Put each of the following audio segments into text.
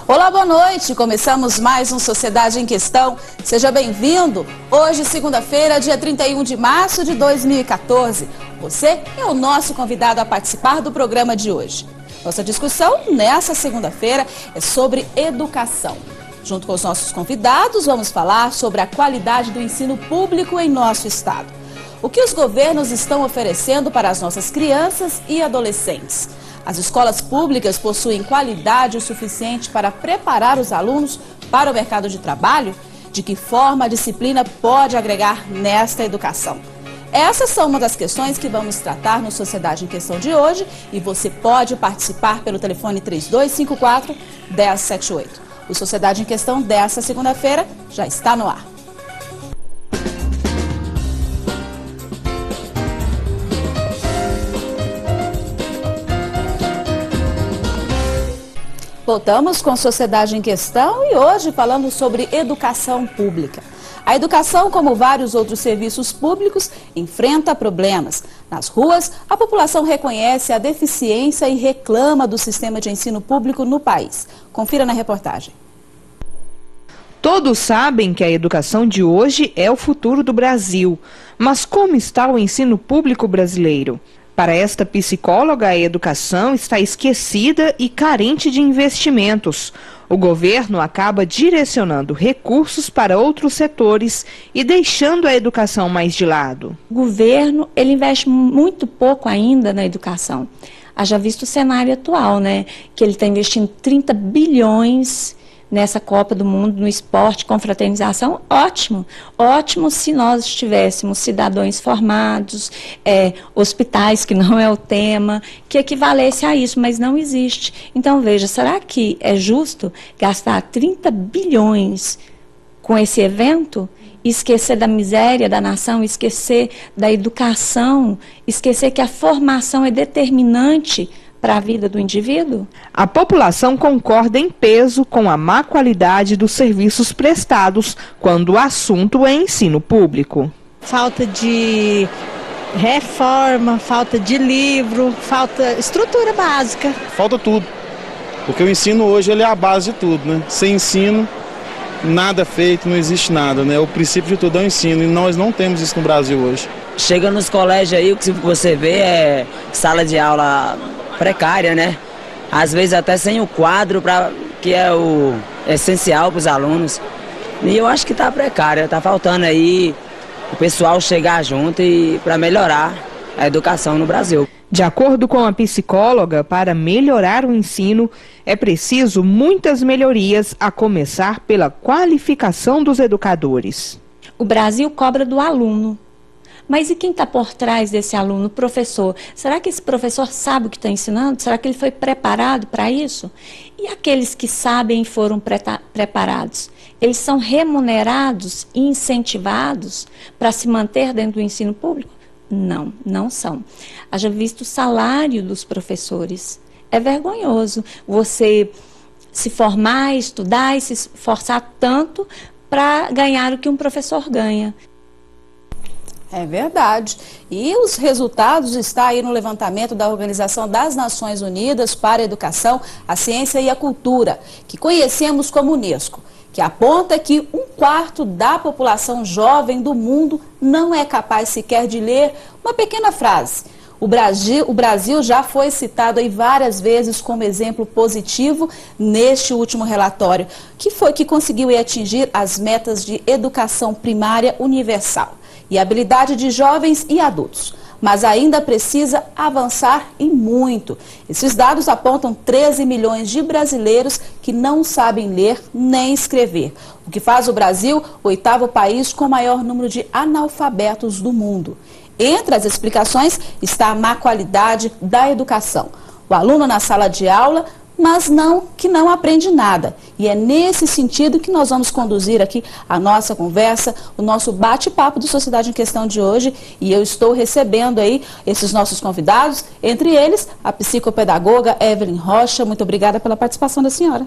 Olá, boa noite. Começamos mais um Sociedade em Questão. Seja bem-vindo. Hoje, segunda-feira, dia 31 de março de 2014. Você é o nosso convidado a participar do programa de hoje. Nossa discussão nessa segunda-feira é sobre educação. Junto com os nossos convidados, vamos falar sobre a qualidade do ensino público em nosso estado. O que os governos estão oferecendo para as nossas crianças e adolescentes? As escolas públicas possuem qualidade o suficiente para preparar os alunos para o mercado de trabalho? De que forma a disciplina pode agregar nesta educação? Essas são uma das questões que vamos tratar no Sociedade em Questão de hoje e você pode participar pelo telefone 3254-1078. O Sociedade em Questão desta segunda-feira já está no ar. Voltamos com Sociedade em Questão e hoje falando sobre educação pública. A educação, como vários outros serviços públicos, enfrenta problemas. Nas ruas, a população reconhece a deficiência e reclama do sistema de ensino público no país. Confira na reportagem. Todos sabem que a educação de hoje é o futuro do Brasil. Mas como está o ensino público brasileiro? Para esta psicóloga, a educação está esquecida e carente de investimentos. O governo acaba direcionando recursos para outros setores e deixando a educação mais de lado. O governo, ele investe muito pouco ainda na educação. Haja visto o cenário atual, né? Que ele está investindo 30 bilhões nessa Copa do Mundo, no esporte, com fraternização, ótimo. Ótimo se nós tivéssemos cidadãos formados, hospitais, que não é o tema, que equivalesse a isso, mas não existe. Então, veja, será que é justo gastar 30 bilhões com esse evento? Esquecer da miséria da nação, esquecer da educação, esquecer que a formação é determinante para a vida do indivíduo? A população concorda em peso com a má qualidade dos serviços prestados quando o assunto é ensino público. Falta de reforma, falta de livro, falta estrutura básica. Falta tudo, porque o ensino hoje ele é a base de tudo, né? Sem ensino, nada é feito, não existe nada, né? O princípio de tudo é o ensino e nós não temos isso no Brasil hoje. Chega nos colégios aí, o que você vê é sala de aula precária, né? Às vezes até sem o quadro, que é o essencial para os alunos. E eu acho que está precária, está faltando aí o pessoal chegar junto e para melhorar a educação no Brasil. De acordo com a psicóloga, para melhorar o ensino, é preciso muitas melhorias, a começar pela qualificação dos educadores. O Brasil cobra do aluno. Mas e quem está por trás desse aluno, o professor? Será que esse professor sabe o que está ensinando? Será que ele foi preparado para isso? E aqueles que sabem e foram preparados? Eles são remunerados e incentivados para se manter dentro do ensino público? Não, não são. Haja visto o salário dos professores. É vergonhoso você se formar, estudar e se esforçar tanto para ganhar o que um professor ganha. É verdade. E os resultados estão aí no levantamento da Organização das Nações Unidas para a Educação, a Ciência e a Cultura, que conhecemos como Unesco, que aponta que 1/4 da população jovem do mundo não é capaz sequer de ler uma pequena frase. O Brasil já foi citado aí várias vezes como exemplo positivo neste último relatório, que conseguiu atingir as metas de educação primária universal e habilidade de jovens e adultos. Mas ainda precisa avançar e muito. Esses dados apontam 13 milhões de brasileiros que não sabem ler nem escrever, o que faz o Brasil o 8º país com o maior número de analfabetos do mundo. Entre as explicações está a má qualidade da educação. O aluno na sala de aula, mas que não aprende nada. E é nesse sentido que nós vamos conduzir aqui a nossa conversa, o nosso bate-papo do Sociedade em Questão de hoje. E eu estou recebendo aí esses nossos convidados, entre eles a psicopedagoga Evelyn Rocha. Muito obrigada pela participação da senhora.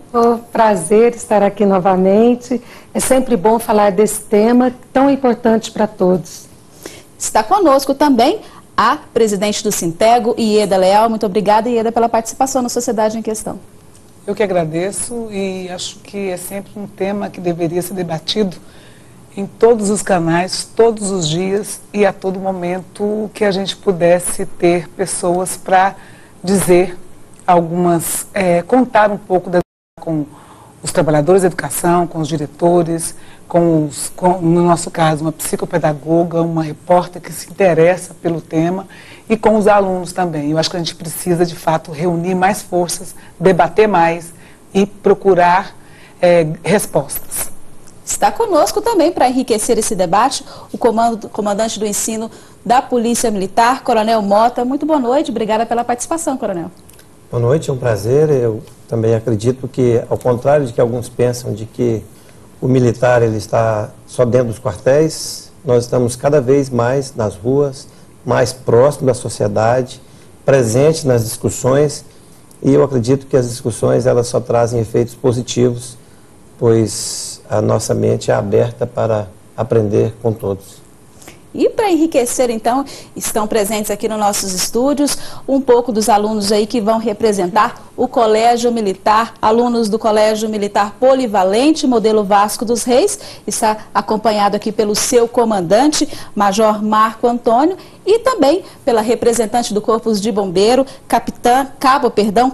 Prazer estar aqui novamente. É sempre bom falar desse tema tão importante para todos. Está conosco também a presidente do Sintego, Ieda Leal. Muito obrigada, Ieda, pela participação na Sociedade em Questão. Eu que agradeço e acho que é sempre um tema que deveria ser debatido em todos os canais, todos os dias e a todo momento que a gente pudesse ter pessoas para dizer algumas, contar um pouco com os trabalhadores da educação, com os diretores, no nosso caso, uma psicopedagoga, uma repórter que se interessa pelo tema e com os alunos também. Eu acho que a gente precisa, de fato, reunir mais forças, debater mais e procurar respostas. Está conosco também para enriquecer esse debate o comandante do ensino da Polícia Militar, Coronel Mota. Muito boa noite, obrigada pela participação, Coronel. Boa noite, é um prazer. Eu também acredito que, ao contrário de que alguns pensam de que o militar ele está só dentro dos quartéis, nós estamos cada vez mais nas ruas, mais próximo da sociedade, presente nas discussões, e eu acredito que as discussões elas só trazem efeitos positivos, pois a nossa mente é aberta para aprender com todos. E para enriquecer, então, estão presentes aqui nos nossos estúdios um pouco dos alunos aí que vão representar o Colégio Militar, alunos do Colégio Militar Polivalente, modelo Vasco dos Reis. Está acompanhado aqui pelo seu comandante, Major Marco Antônio, e também pela representante do Corpo de Bombeiro,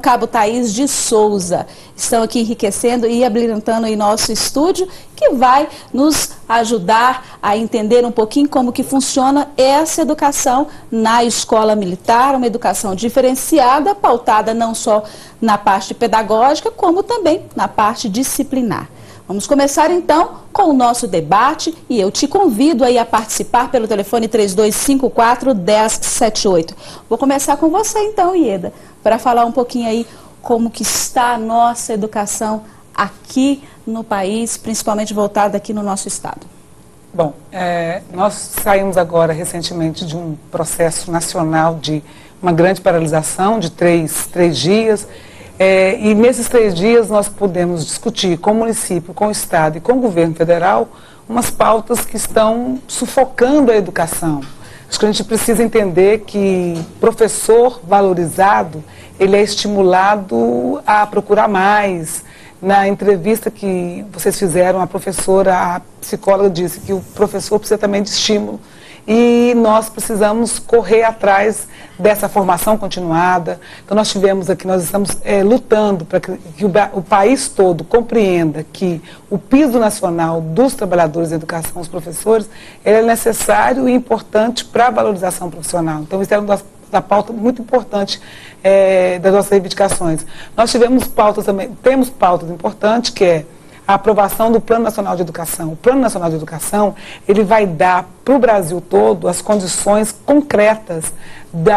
Cabo Thaís de Souza. Estão aqui enriquecendo e habilitando em nosso estúdio, que vai nos ajudar a entender um pouquinho como que funciona essa educação na escola militar, uma educação diferenciada, pautada não só na parte pedagógica, como também na parte disciplinar. Vamos começar então com o nosso debate e eu te convido aí a participar pelo telefone 3254-1078. Vou começar com você então, Ieda, para falar um pouquinho aí como que está a nossa educação aqui no país, principalmente voltada aqui no nosso estado. Bom, nós saímos agora recentemente de um processo nacional de uma grande paralisação de três dias. E nesses 3 dias nós pudemos discutir com o município, com o estado e com o governo federal umas pautas que estão sufocando a educação. Acho que a gente precisa entender que professor valorizado, ele é estimulado a procurar mais. Na entrevista que vocês fizeram, a psicóloga disse que o professor precisa também de estímulo. E nós precisamos correr atrás dessa formação continuada. Então nós estamos lutando para que o país todo compreenda que o piso nacional dos trabalhadores da educação, os professores, é necessário e importante para a valorização profissional. Então isso é uma da pauta muito importante das nossas reivindicações. Nós temos pautas importantes, que é a aprovação do Plano Nacional de Educação. O Plano Nacional de Educação, ele vai dar para o Brasil todo as condições concretas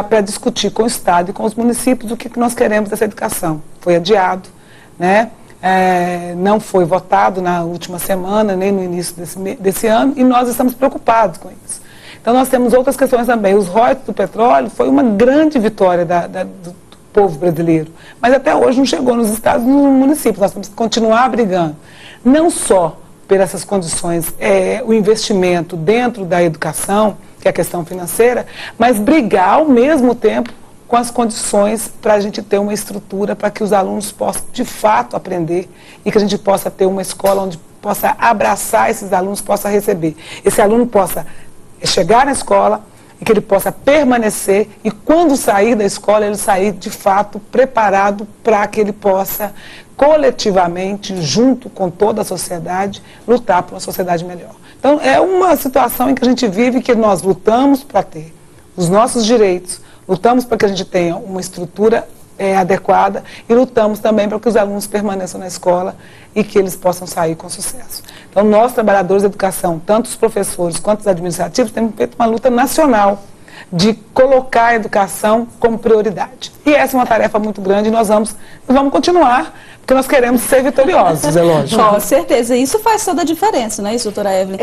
para discutir com o Estado e com os municípios o que nós queremos dessa educação. Foi adiado, né? Não foi votado na última semana, nem no início desse ano, e nós estamos preocupados com isso. Então nós temos outras questões também. Os royalties do petróleo foi uma grande vitória do povo brasileiro, mas até hoje não chegou nos estados e nos municípios. Nós temos que continuar brigando, não só por essas condições, o investimento dentro da educação, que é a questão financeira, mas brigar ao mesmo tempo com as condições para a gente ter uma estrutura para que os alunos possam de fato aprender e que a gente possa ter uma escola onde possa abraçar esses alunos, possa receber. Esse aluno possa chegar na escola e que ele possa permanecer e quando sair da escola ele sair de fato preparado para que ele possa coletivamente, junto com toda a sociedade, lutar por uma sociedade melhor. Então é uma situação em que a gente vive, que nós lutamos para ter os nossos direitos, lutamos para que a gente tenha uma estrutura adequada e lutamos também para que os alunos permaneçam na escola e que eles possam sair com sucesso. Então nós, trabalhadores da educação, tanto os professores quanto os administrativos, temos feito uma luta nacional de colocar a educação como prioridade. E essa é uma tarefa muito grande e nós vamos continuar, porque nós queremos ser vitoriosos, é lógico. Com certeza, isso faz toda a diferença, não é isso, doutora Evelyn?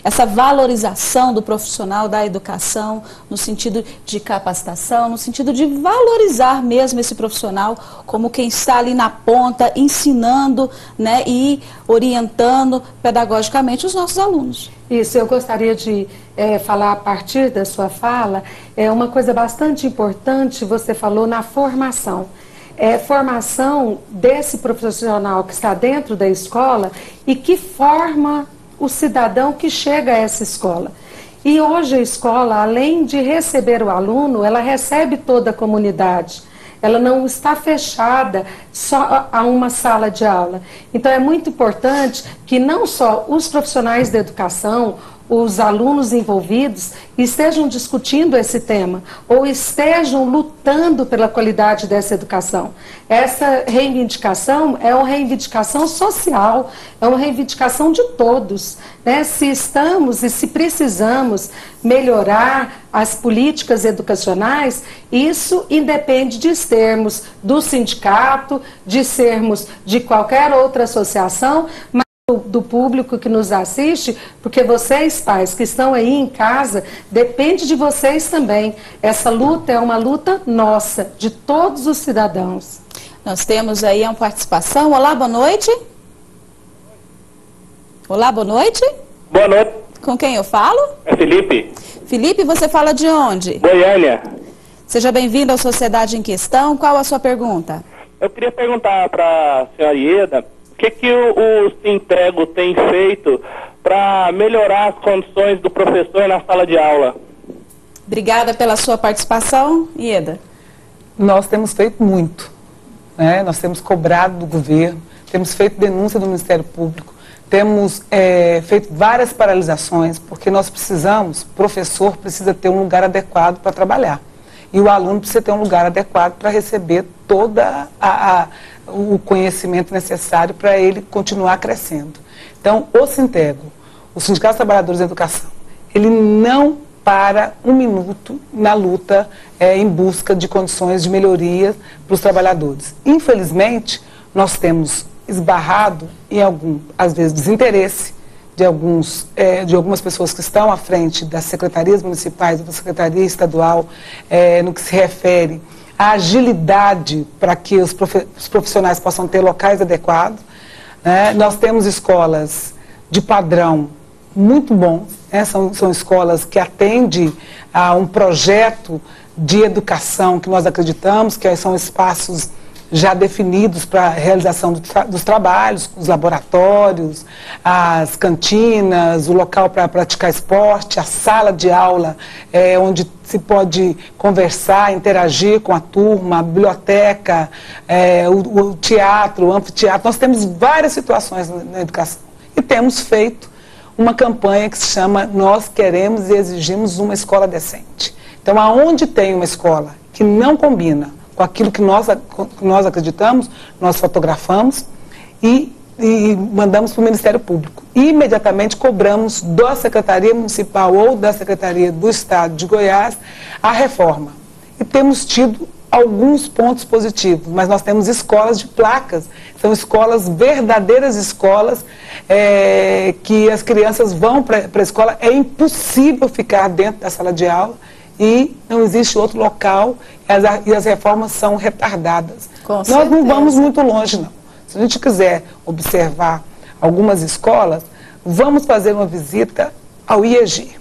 Essa valorização do profissional da educação, no sentido de capacitação, no sentido de valorizar mesmo esse profissional como quem está ali na ponta, ensinando, né, e orientando pedagogicamente os nossos alunos. Isso, eu gostaria de falar a partir da sua fala, uma coisa bastante importante, você falou na formação. formação desse profissional que está dentro da escola e que forma o cidadão que chega a essa escola. E hoje a escola, além de receber o aluno, ela recebe toda a comunidade. Ela não está fechada só a uma sala de aula. Então é muito importante que não só os profissionais da educação, os alunos envolvidos estejam discutindo esse tema ou estejam lutando pela qualidade dessa educação. Essa reivindicação é uma reivindicação social, é uma reivindicação de todos, né? Se estamos e se precisamos melhorar as políticas educacionais, isso independe de sermos do sindicato, de sermos de qualquer outra associação, mas do público que nos assiste, porque vocês, pais, que estão aí em casa, depende de vocês também. Essa luta é uma luta nossa, de todos os cidadãos. Nós temos aí uma participação. Olá, boa noite. Olá, boa noite. Boa noite. Com quem eu falo? É Felipe. Felipe, você fala de onde? Goiânia. Seja bem-vindo à Sociedade em Questão. Qual a sua pergunta? Eu queria perguntar para a senhora Ieda, o que o Sintego tem feito para melhorar as condições do professor na sala de aula? Obrigada pela sua participação, Ieda. Nós temos feito muito, né? Nós temos cobrado do governo, temos feito denúncia do Ministério Público, temos feito várias paralisações, porque nós precisamos, o professor precisa ter um lugar adequado para trabalhar. E o aluno precisa ter um lugar adequado para receber toda o conhecimento necessário para ele continuar crescendo. Então, o Sintego, o Sindicato dos Trabalhadores da Educação, ele não para um minuto na luta em busca de condições de melhoria para os trabalhadores. Infelizmente, nós temos esbarrado em às vezes, desinteresse de algumas pessoas que estão à frente das secretarias municipais, da secretaria estadual, no que se refere à agilidade para que os profissionais possam ter locais adequados. Né? Nós temos escolas de padrão muito bom, né? São escolas que atendem a um projeto de educação que nós acreditamos, que são espaços já definidos para a realização dos trabalhos, os laboratórios, as cantinas, o local para praticar esporte, a sala de aula, onde se pode conversar, interagir com a turma, a biblioteca, o teatro, o anfiteatro. Nós temos várias situações na educação e temos feito uma campanha que se chama Nós Queremos e Exigimos uma Escola Decente. Então, aonde tem uma escola que não combina com aquilo que nós acreditamos, nós fotografamos e mandamos para o Ministério Público. E imediatamente cobramos da Secretaria Municipal ou da Secretaria do Estado de Goiás a reforma. E temos tido alguns pontos positivos, mas nós temos escolas de placas, são escolas, verdadeiras escolas, que as crianças vão para a escola, é impossível ficar dentro da sala de aula, e não existe outro local, e as reformas são retardadas. Nós não vamos muito longe, não. Se a gente quiser observar algumas escolas, vamos fazer uma visita ao IEG.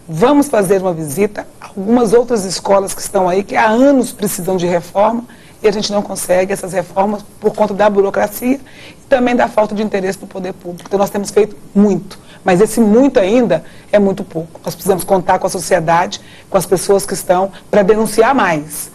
Vamos fazer uma visita a algumas outras escolas que estão aí, que há anos precisam de reforma, e a gente não consegue essas reformas por conta da burocracia e também da falta de interesse do poder público. Então nós temos feito muito. Mas esse muito ainda é muito pouco. Nós precisamos contar com a sociedade, com as pessoas que estão, para denunciar mais.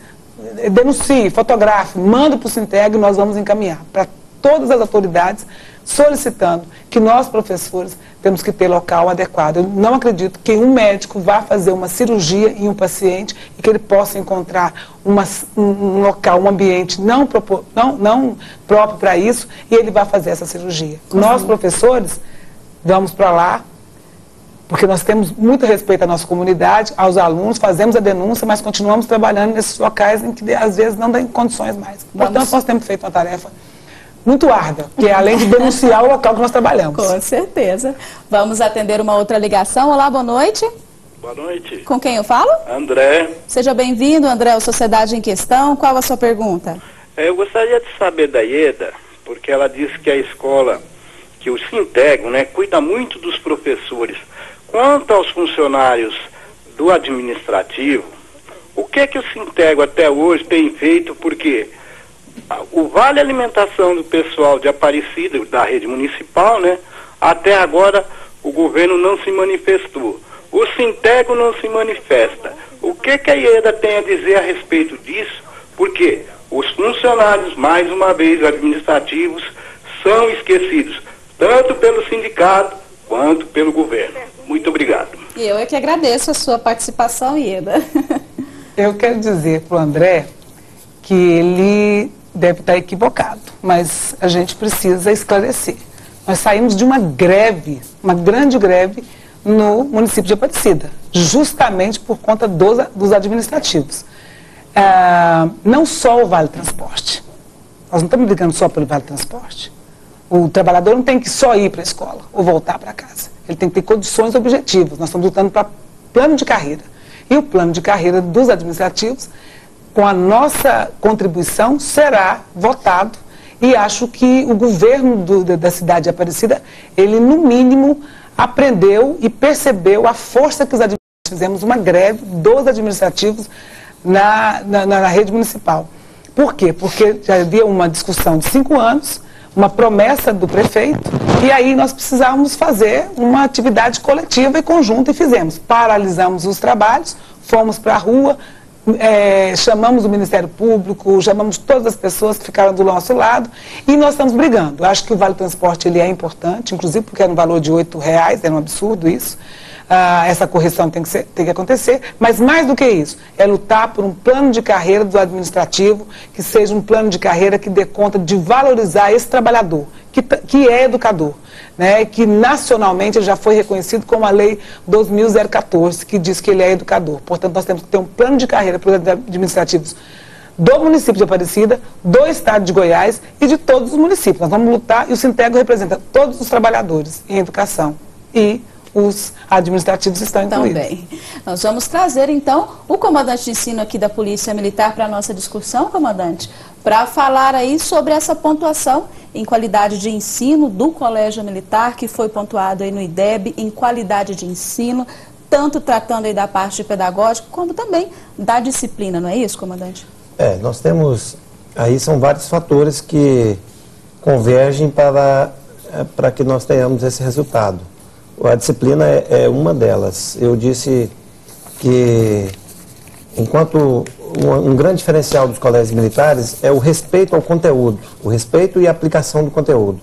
Denuncie, fotografe, manda para o Sintego e nós vamos encaminhar para todas as autoridades, solicitando que nós, professores, temos que ter local adequado. Eu não acredito que um médico vá fazer uma cirurgia em um paciente e que ele possa encontrar um local, um ambiente não próprio para isso e ele vai fazer essa cirurgia. Nós, professores, vamos para lá, porque nós temos muito respeito à nossa comunidade, aos alunos, fazemos a denúncia, mas continuamos trabalhando nesses locais em que às vezes não tem condições mais. Portanto, nós temos feito uma tarefa muito árdua, que é além de denunciar o local que nós trabalhamos. Com certeza. Vamos atender uma outra ligação. Olá, boa noite. Boa noite. Com quem eu falo? André. Seja bem-vindo, André, à Sociedade em Questão. Qual a sua pergunta? Eu gostaria de saber da Ieda, porque ela disse que a escola, que o Sintego, né, cuida muito dos professores. Quanto aos funcionários do administrativo, o que o Sintego até hoje tem feito? Porque o vale alimentação do pessoal de Aparecida, da rede municipal, né? Até agora o governo não se manifestou. O Sintego não se manifesta. O que a IEDA tem a dizer a respeito disso? Porque os funcionários, mais uma vez, administrativos, são esquecidos, tanto pelo sindicato quanto pelo governo. Muito obrigado. E eu é que agradeço a sua participação, Ieda. Eu quero dizer para o André que ele deve estar equivocado, mas a gente precisa esclarecer. Nós saímos de uma greve, uma grande greve, no município de Aparecida, justamente por conta dos administrativos. Não só o Vale Transporte. Nós não estamos brigando só pelo Vale Transporte. O trabalhador não tem que só ir para a escola ou voltar para casa. Ele tem que ter condições objetivas. Nós estamos lutando para plano de carreira. E o plano de carreira dos administrativos, com a nossa contribuição, será votado. E acho que o governo da cidade de Aparecida, ele, no mínimo, aprendeu e percebeu a força que os administrativos... Fizemos uma greve dos administrativos na rede municipal. Por quê? Porque já havia uma discussão de 5 anos, uma promessa do prefeito, e aí nós precisávamos fazer uma atividade coletiva e conjunta, e fizemos. Paralisamos os trabalhos, fomos para a rua, chamamos o Ministério Público, chamamos todas as pessoas que ficaram do nosso lado, e nós estamos brigando. Eu acho que o Vale Transporte ele é importante, inclusive porque era um valor de R$8, era um absurdo isso. Essa correção tem que acontecer, mas mais do que isso, é lutar por um plano de carreira do administrativo, que seja um plano de carreira que dê conta de valorizar esse trabalhador, que é educador, né, que nacionalmente ele já foi reconhecido como a Lei 12.014, que diz que ele é educador. Portanto, nós temos que ter um plano de carreira para os administrativos do município de Aparecida, do estado de Goiás e de todos os municípios. Nós vamos lutar, e o Sintego representa todos os trabalhadores em educação, e os administrativos estão incluídos. Também. Nós vamos trazer, então, o comandante de ensino aqui da Polícia Militar para a nossa discussão, comandante, para falar aí sobre essa pontuação em qualidade de ensino do Colégio Militar, que foi pontuado aí no IDEB em qualidade de ensino, tanto tratando aí da parte pedagógica, como também da disciplina, não é isso, comandante? Nós temos, aí são vários fatores que convergem para que nós tenhamos esse resultado. A disciplina é uma delas. Eu disse que, enquanto um grande diferencial dos colégios militares é o respeito ao conteúdo, o respeito e a aplicação do conteúdo.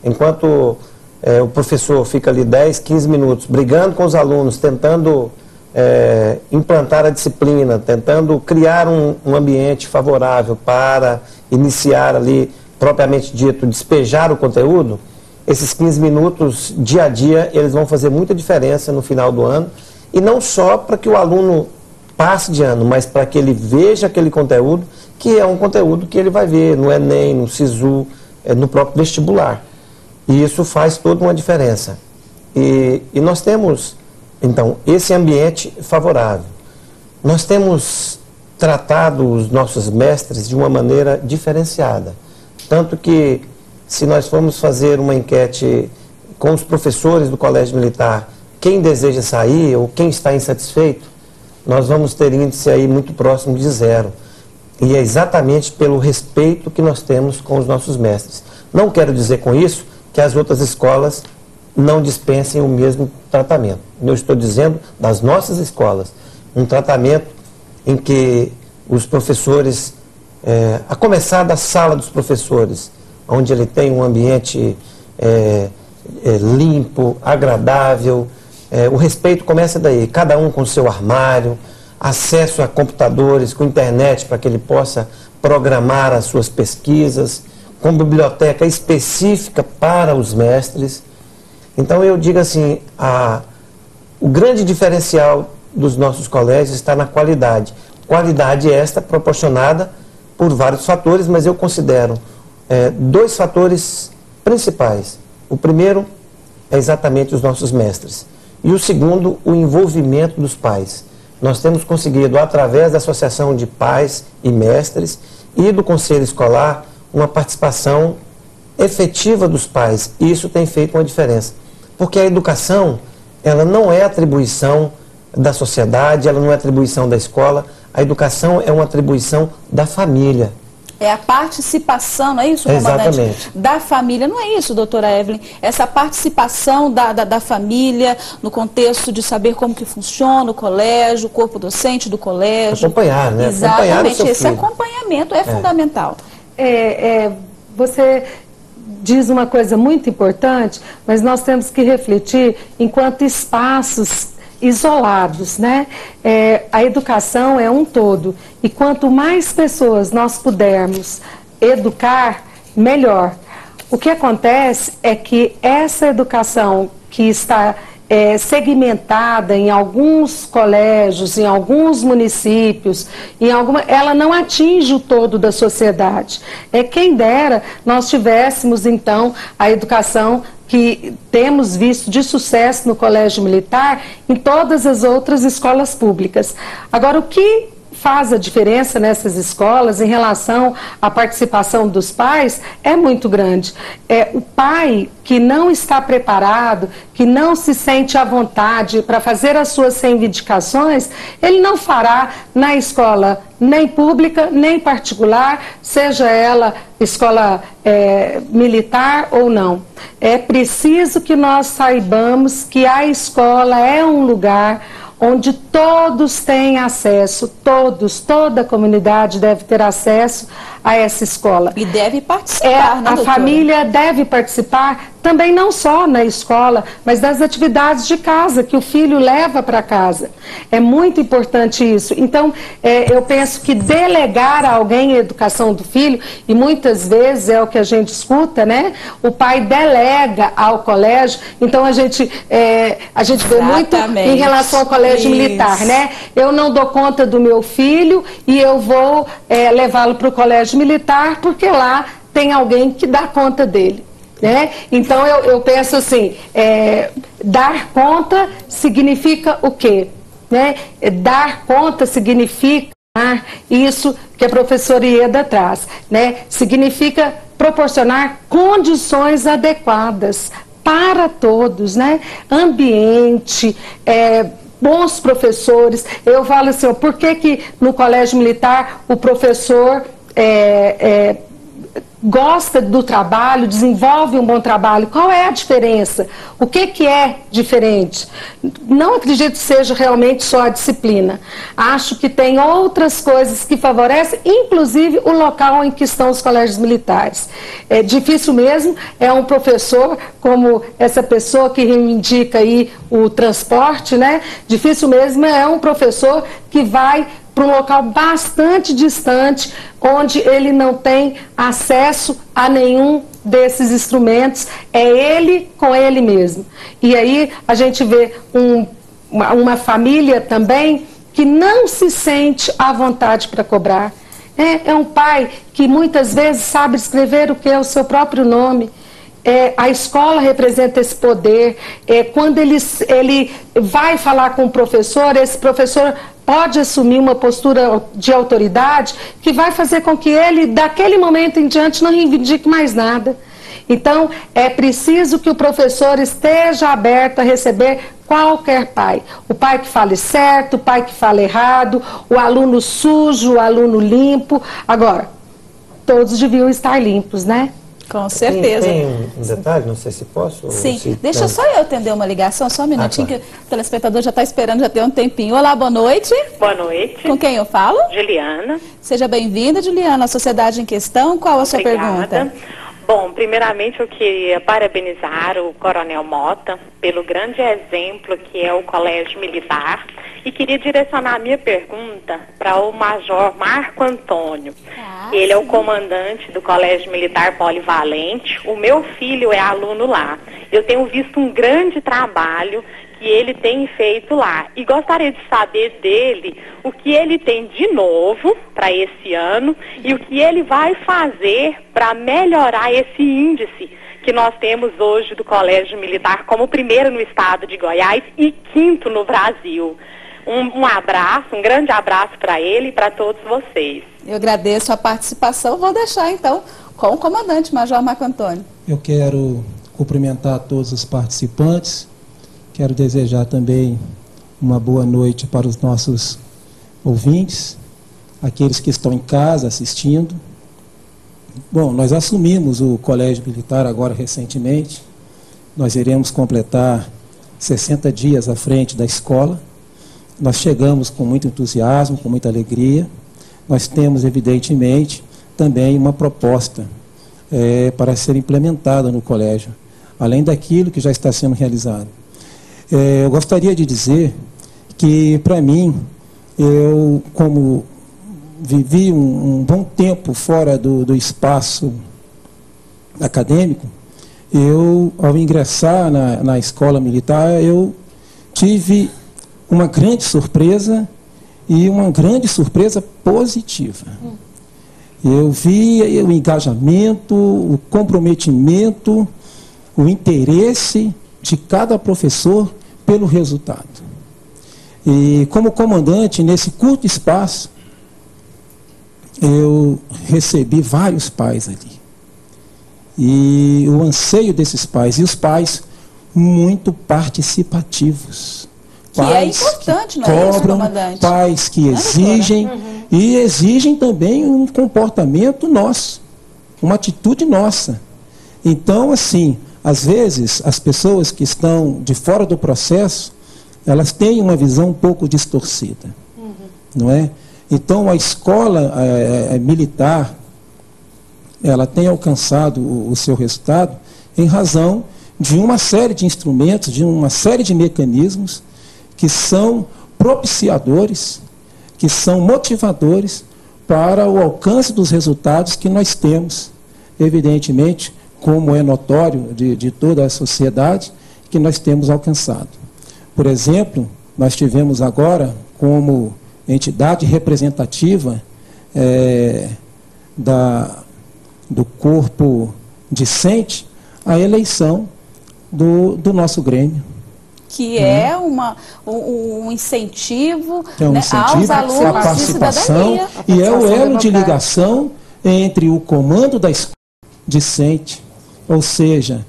Enquanto o professor fica ali 10, 15 minutos brigando com os alunos, tentando implantar a disciplina, tentando criar um ambiente favorável para iniciar ali, propriamente dito, despejar o conteúdo, esses 15 minutos, dia a dia, eles vão fazer muita diferença no final do ano. E não só para que o aluno passe de ano, mas para que ele veja aquele conteúdo, que é um conteúdo que ele vai ver no Enem, no SISU, no próprio vestibular. E isso faz toda uma diferença. E nós temos, então, esse ambiente favorável. Nós temos tratado os nossos mestres de uma maneira diferenciada. Tanto que, se nós formos fazer uma enquete com os professores do Colégio Militar, quem deseja sair ou quem está insatisfeito, nós vamos ter índice aí muito próximo de 0. E é exatamente pelo respeito que nós temos com os nossos mestres. Não quero dizer com isso que as outras escolas não dispensem o mesmo tratamento. Eu estou dizendo das nossas escolas, um tratamento em que os professores, a começar da sala dos professores, onde ele tem um ambiente limpo, agradável. O respeito começa daí, cada um com seu armário, acesso a computadores, com internet, para que ele possa programar as suas pesquisas, com biblioteca específica para os mestres. Então eu digo assim, o grande diferencial dos nossos colégios está na qualidade. Qualidade esta proporcionada por vários fatores, mas eu considero 2 fatores principais. O primeiro é exatamente os nossos mestres. E o segundo, o envolvimento dos pais. Nós temos conseguido, através da Associação de Pais e Mestres e do Conselho Escolar, uma participação efetiva dos pais. E isso tem feito uma diferença. Porque a educação, ela não é atribuição da sociedade, ela não é atribuição da escola. A educação é uma atribuição da família. É a participação, não é isso, comandante? Exatamente. Da família, não é isso, doutora Evelyn? Essa participação da família no contexto de saber como que funciona o colégio, o corpo docente do colégio. Acompanhar, né? Exatamente, Acompanhar o seu esse filho. acompanhamento é fundamental. Você diz uma coisa muito importante, mas nós temos que refletir enquanto espaços isolados, né? A educação é um todo, e quanto mais pessoas nós pudermos educar, melhor. O que acontece é que essa educação que está segmentada em alguns colégios, em alguns municípios, ela não atinge o todo da sociedade. Quem dera nós tivéssemos, então, a educação que temos visto de sucesso no Colégio Militar em todas as outras escolas públicas. Agora, o que faz a diferença nessas escolas em relação à participação dos pais é muito grande. O pai que não está preparado, que não se sente à vontade para fazer as suas reivindicações, ele não fará na escola nem pública, nem particular, seja ela escola militar ou não. É preciso que nós saibamos que a escola é um lugar onde todos têm acesso, toda a comunidade deve ter acesso a essa escola. E deve participar, né, a família deve participar também, não só na escola, mas das atividades de casa, que o filho leva para casa. É muito importante isso. Então, eu penso que delegar a alguém a educação do filho, e muitas vezes é o que a gente escuta, né? O pai delega ao colégio, então a gente vê muito em relação ao colégio militar, né? Eu não dou conta do meu filho e eu vou levá-lo para o colégio militar porque lá tem alguém que dá conta dele. Né? Então eu penso assim, dar conta significa o quê? Né? Dar conta significa isso que a professora Ieda traz, né? Significa proporcionar condições adequadas para todos, né? Ambiente, bons professores. Eu falo assim, por que no colégio militar o professor gosta do trabalho, desenvolve um bom trabalho? Qual é a diferença? O que é diferente? Não acredito que seja realmente só a disciplina. Acho que tem outras coisas que favorecem, inclusive o local em que estão os colégios militares. É difícil mesmo, é um professor como essa pessoa que reivindica aí o transporte, né? Difícil mesmo é um professor que vai para um local bastante distante, onde ele não tem acesso a nenhum desses instrumentos, é ele com ele mesmo. E aí a gente vê uma família também que não se sente à vontade para cobrar. É um pai que muitas vezes sabe escrever o que é o seu próprio nome. A escola representa esse poder. Quando ele vai falar com o professor, esse professor pode assumir uma postura de autoridade que vai fazer com que ele, daquele momento em diante, não reivindique mais nada. Então, é preciso que o professor esteja aberto a receber qualquer pai. O pai que fale certo, o pai que fale errado, o aluno sujo, o aluno limpo. Agora, todos deviam estar limpos, né? Com certeza. Tem um detalhe, não sei se posso. Sim, deixa só eu atender uma ligação, só um minutinho, claro, que o telespectador já está esperando, já tem um tempinho. Olá, boa noite. Boa noite. Com quem eu falo? Juliana. Seja bem-vinda, Juliana. A Sociedade em Questão, qual a sua pergunta? Bom, primeiramente eu queria parabenizar o Coronel Mota pelo grande exemplo que é o Colégio Militar e queria direcionar a minha pergunta para o Major Marco Antônio. Ele é o comandante do Colégio Militar Polivalente. O meu filho é aluno lá. Eu tenho visto um grande trabalho que ele tem feito lá. E gostaria de saber dele o que ele tem de novo para esse ano e o que ele vai fazer para melhorar esse índice que nós temos hoje do Colégio Militar como primeiro no estado de Goiás e quinto no Brasil. Um abraço, um grande abraço para ele e para todos vocês. Eu agradeço a participação. Vou deixar, então, com o comandante, Major Marco Antônio. Eu quero cumprimentar todos os participantes. Quero desejar também uma boa noite para os nossos ouvintes, aqueles que estão em casa assistindo. Bom, nós assumimos o Colégio Militar agora recentemente. Nós iremos completar 60 dias à frente da escola. Nós chegamos com muito entusiasmo, com muita alegria. Nós temos, evidentemente, também uma proposta para ser implementada no colégio, além daquilo que já está sendo realizado. Eu gostaria de dizer que, para mim, eu, como vivi um bom tempo fora do espaço acadêmico, eu, ao ingressar na escola militar, eu tive uma grande surpresa, e uma grande surpresa positiva. Eu vi o engajamento, o comprometimento, o interesse de cada professor pelo resultado. E como comandante, nesse curto espaço, eu recebi vários pais ali. E o anseio desses pais, e os pais muito participativos. Que Pais é importante, que não é isso, cobram, comandante? pais que exigem, e exigem também um comportamento nosso, uma atitude nossa. Então, assim, às vezes, as pessoas que estão de fora do processo, elas têm uma visão um pouco distorcida, não é? Então, a escola militar, ela tem alcançado o seu resultado em razão de uma série de instrumentos, de uma série de mecanismos que são propiciadores, que são motivadores para o alcance dos resultados que nós temos, evidentemente, como é notório de toda a sociedade, que nós temos alcançado. Por exemplo, nós tivemos agora, como entidade representativa do corpo discente, a eleição do nosso Grêmio. Que é um incentivo, aos alunos a participação, de cidadania. E é o elo de ligação entre o comando da escola discente. Ou seja,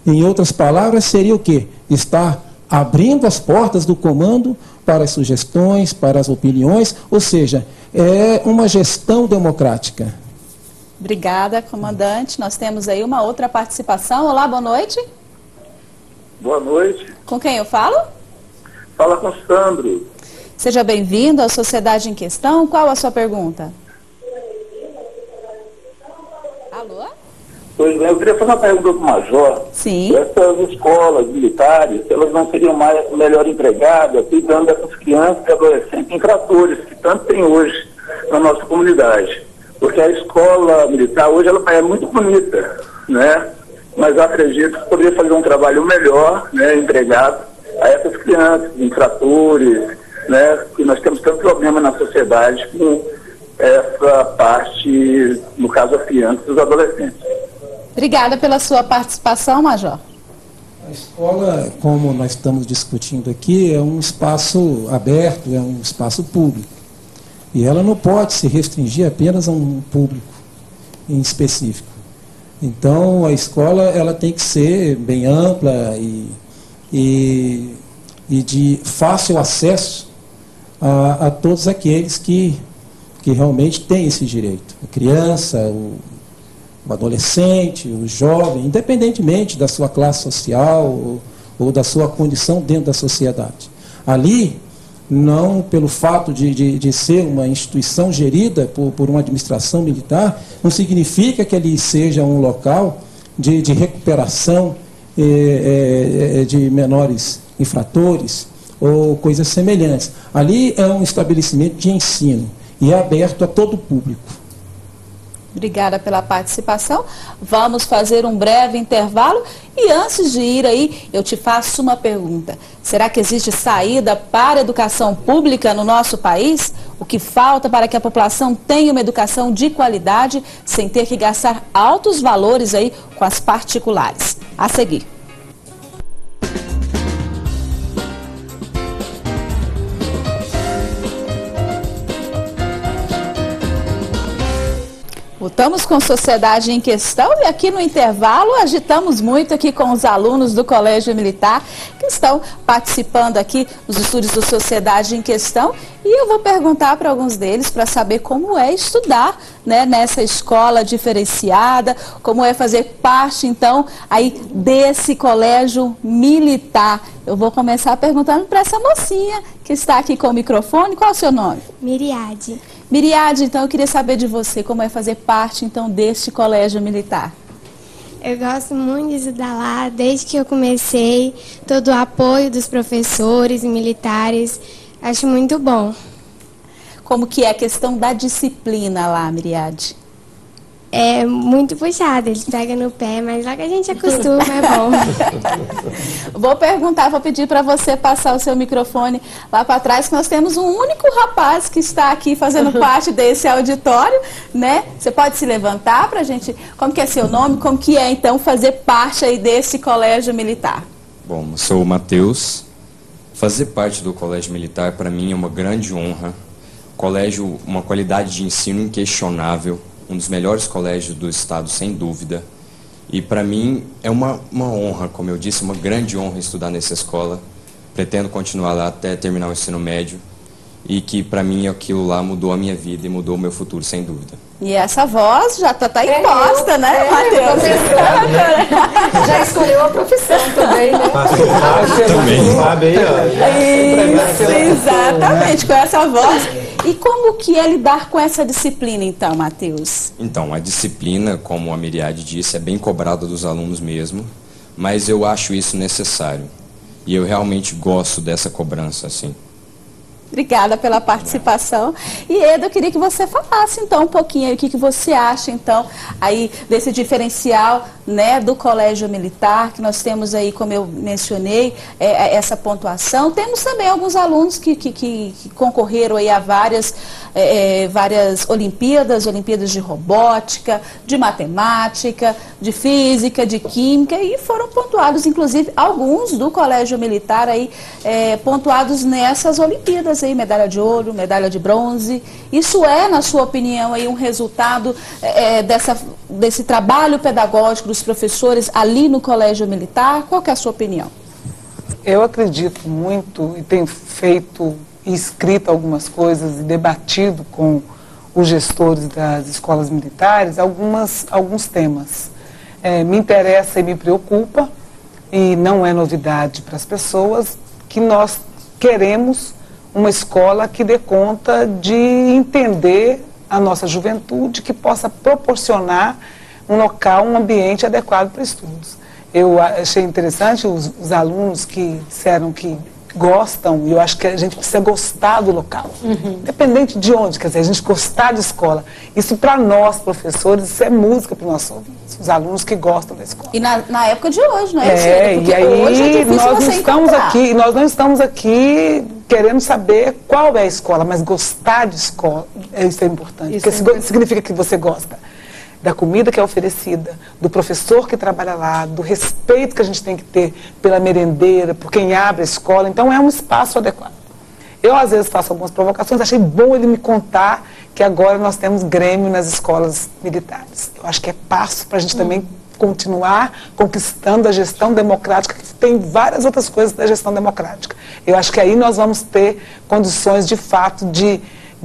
em outras palavras, seria o quê? Estar abrindo as portas do comando para as sugestões, para as opiniões, ou seja, é uma gestão democrática. Obrigada, comandante. Nós temos aí uma outra participação. Olá, boa noite. Boa noite. Com quem eu falo? Fala com o Sandro. Seja bem-vindo à Sociedade em Questão. Qual a sua pergunta? Alô? Pois é, eu queria fazer uma pergunta para o Major. Sim. Essas escolas militares, elas não seriam melhor empregadas cuidando dessas crianças e adolescentes infratores que tanto tem hoje na nossa comunidade? Porque a escola militar hoje ela é muito bonita, né? Mas eu acredito que poderia fazer um trabalho melhor, né, empregado a essas crianças, infratores, né, que nós temos tanto problema na sociedade com essa parte, no caso, as crianças e os adolescentes. Obrigada pela sua participação, Major. A escola, como nós estamos discutindo aqui, é um espaço aberto, é um espaço público. E ela não pode se restringir apenas a um público em específico. Então, a escola ela tem que ser bem ampla e de fácil acesso a todos aqueles que realmente têm esse direito. A criança, o adolescente, o jovem, independentemente da sua classe social ou da sua condição dentro da sociedade. Ali, não pelo fato de ser uma instituição gerida por uma administração militar, não significa que ali seja um local de recuperação de menores infratores ou coisas semelhantes. Ali é um estabelecimento de ensino e é aberto a todo o público. Obrigada pela participação. Vamos fazer um breve intervalo e antes de ir aí, eu te faço uma pergunta. Será que existe saída para a educação pública no nosso país? O que falta para que a população tenha uma educação de qualidade sem ter que gastar altos valores aí com as particulares? A seguir. Voltamos com Sociedade em Questão e aqui no intervalo agitamos muito aqui com os alunos do Colégio Militar, que que estão participando aqui nos estúdios do Sociedade em Questão. E eu vou perguntar para alguns deles para saber como é estudar, né, nessa escola diferenciada, como é fazer parte, então, aí desse colégio militar. Eu vou começar perguntando para essa mocinha que está aqui com o microfone. Qual é o seu nome? Miriade. Miriade, então eu queria saber de você, como é fazer parte, então, deste colégio militar. Eu gosto muito de estudar lá, desde que eu comecei, todo o apoio dos professores e militares, acho muito bom. Como que é a questão da disciplina lá, Miriade? É muito puxado, eles pegam no pé, mas lá que a gente acostuma, é bom. Vou pedir para você passar o seu microfone lá para trás, que nós temos um único rapaz que está aqui fazendo parte desse auditório, né? Você pode se levantar para a gente, como que é seu nome, como que é então fazer parte aí desse colégio militar? Bom, eu sou o Matheus. Fazer parte do colégio militar para mim é uma grande honra. Colégio, uma qualidade de ensino inquestionável, um dos melhores colégios do estado, sem dúvida. E para mim é uma honra, como eu disse, uma grande honra estudar nessa escola. Pretendo continuar lá até terminar o ensino médio. E que para mim aquilo lá mudou a minha vida e mudou o meu futuro, sem dúvida. E essa voz já tá imposta, né, Matheus? Já escolheu a profissão também, né? Também. Sabe aí, ó. Isso, exatamente, com essa voz. E como que é lidar com essa disciplina, então, Matheus? Então, a disciplina, como a Miriade disse, é bem cobrada dos alunos mesmo, mas eu acho isso necessário. E eu realmente gosto dessa cobrança, assim. Obrigada pela participação. E Eda, eu queria que você falasse então um pouquinho aí, o que você acha então aí desse diferencial, né, do colégio militar, que nós temos aí, como eu mencionei, essa pontuação. Temos também alguns alunos que concorreram aí a várias Olimpíadas de robótica, de matemática, de física, de química, e foram pontuados, inclusive, alguns do colégio militar aí, pontuados nessas Olimpíadas aí, medalha de ouro, medalha de bronze. Isso é, na sua opinião, aí um resultado desse trabalho pedagógico dos professores ali no colégio militar? Qual que é a sua opinião? Eu acredito muito e tenho feito e escrito algumas coisas e debatido com os gestores das escolas militares alguns temas. Me interessa e me preocupa, e não é novidade para as pessoas, que nós queremos uma escola que dê conta de entender a nossa juventude, que possa proporcionar um local, um ambiente adequado para estudos. Eu achei interessante os alunos que disseram que gostam, e eu acho que a gente precisa gostar do local, independente de onde, quer dizer, a gente gostar de escola. Isso para nós, professores, isso é música para os nossos ouvintes, os alunos que gostam da escola. E na época de hoje, não é? E aí hoje nós não estamos aqui querendo saber qual é a escola, mas gostar de escola, isso é importante, porque significa que você gosta da comida que é oferecida, do professor que trabalha lá, do respeito que a gente tem que ter pela merendeira, por quem abre a escola. Então é um espaço adequado. Eu às vezes faço algumas provocações, achei bom ele me contar que agora nós temos grêmio nas escolas militares. Eu acho que é passo para a gente também continuar conquistando a gestão democrática, que tem várias outras coisas da gestão democrática. Eu acho que aí nós vamos ter condições de fato de